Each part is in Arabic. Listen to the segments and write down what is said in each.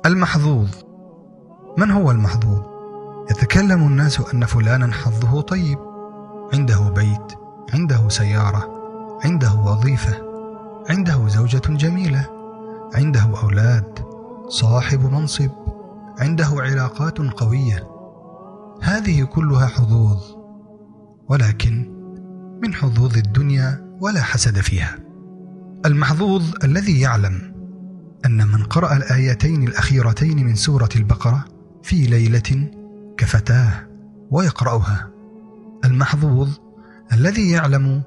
المحظوظ. من هو المحظوظ؟ يتكلم الناس أن فلانا حظه طيب، عنده بيت، عنده سيارة، عنده وظيفة، عنده زوجة جميلة، عنده أولاد، صاحب منصب، عنده علاقات قوية. هذه كلها حظوظ، ولكن من حظوظ الدنيا ولا حسد فيها. المحظوظ الذي يعلم أن من قرأ الآيتين الأخيرتين من سورة البقرة في ليلة كفتاه ويقرأها. المحظوظ الذي يعلم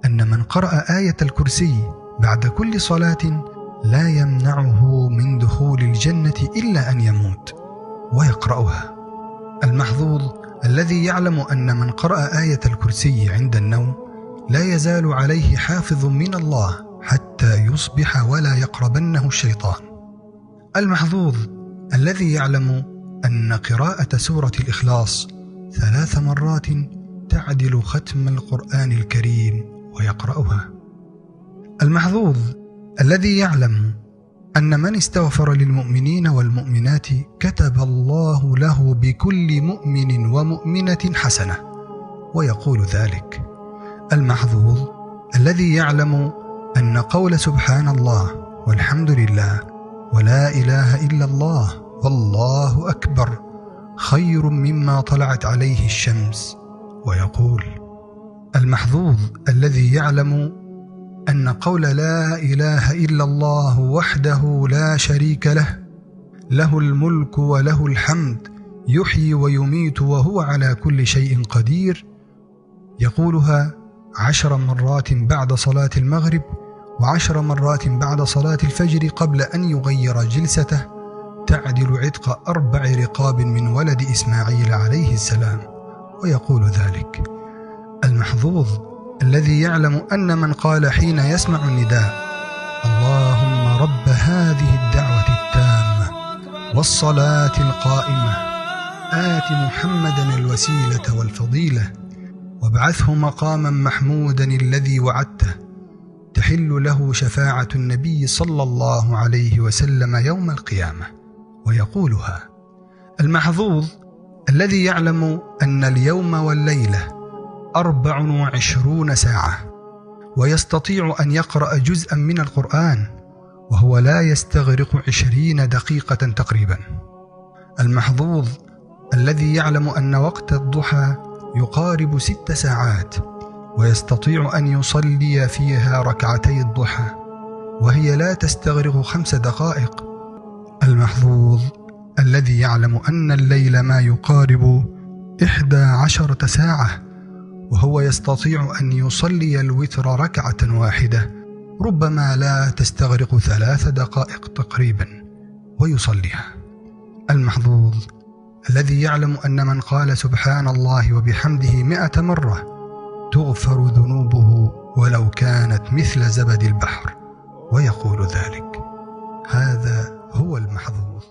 أن من قرأ آية الكرسي بعد كل صلاة لا يمنعه من دخول الجنة إلا أن يموت ويقرأها. المحظوظ الذي يعلم أن من قرأ آية الكرسي عند النوم لا يزال عليه حافظ من الله حتى يصبح ولا يقربنه الشيطان. المحظوظ الذي يعلم أن قراءة سورة الإخلاص 3 مرات تعدل ختم القرآن الكريم ويقرأها. المحظوظ الذي يعلم أن من استغفر للمؤمنين والمؤمنات كتب الله له بكل مؤمن ومؤمنة حسنة ويقول ذلك. المحظوظ الذي يعلم أن قول سبحان الله والحمد لله ولا إله إلا الله والله أكبر خير مما طلعت عليه الشمس ويقول. المحظوظ الذي يعلم أن قول لا إله إلا الله وحده لا شريك له له الملك وله الحمد يحيي ويميت وهو على كل شيء قدير يقولها 10 مرات بعد صلاة المغرب و10 مرات بعد صلاة الفجر قبل أن يغير جلسته تعدل عتق 4 رقاب من ولد إسماعيل عليه السلام ويقول ذلك. المحظوظ الذي يعلم أن من قال حين يسمع النداء اللهم رب هذه الدعوة التامة والصلاة القائمة آت محمدا الوسيلة والفضيلة وابعثه مقاما محمودا الذي وعدته تحل له شفاعة النبي صلى الله عليه وسلم يوم القيامة ويقولها. المحظوظ الذي يعلم أن اليوم والليلة 24 ساعة ويستطيع أن يقرأ جزءا من القرآن وهو لا يستغرق 20 دقيقة تقريبا. المحظوظ الذي يعلم أن وقت الضحى يقارب 6 ساعات ويستطيع أن يصلي فيها ركعتي الضحى وهي لا تستغرق 5 دقائق. المحظوظ الذي يعلم أن الليل ما يقارب 11 ساعة وهو يستطيع أن يصلي الوتر ركعة واحدة ربما لا تستغرق 3 دقائق تقريبا ويصليها. المحظوظ الذي يعلم أن من قال سبحان الله وبحمده 100 مرة تغفر ذنوبه ولو كانت مثل زبد البحر ويقول ذلك. هذا هو المحظوظ.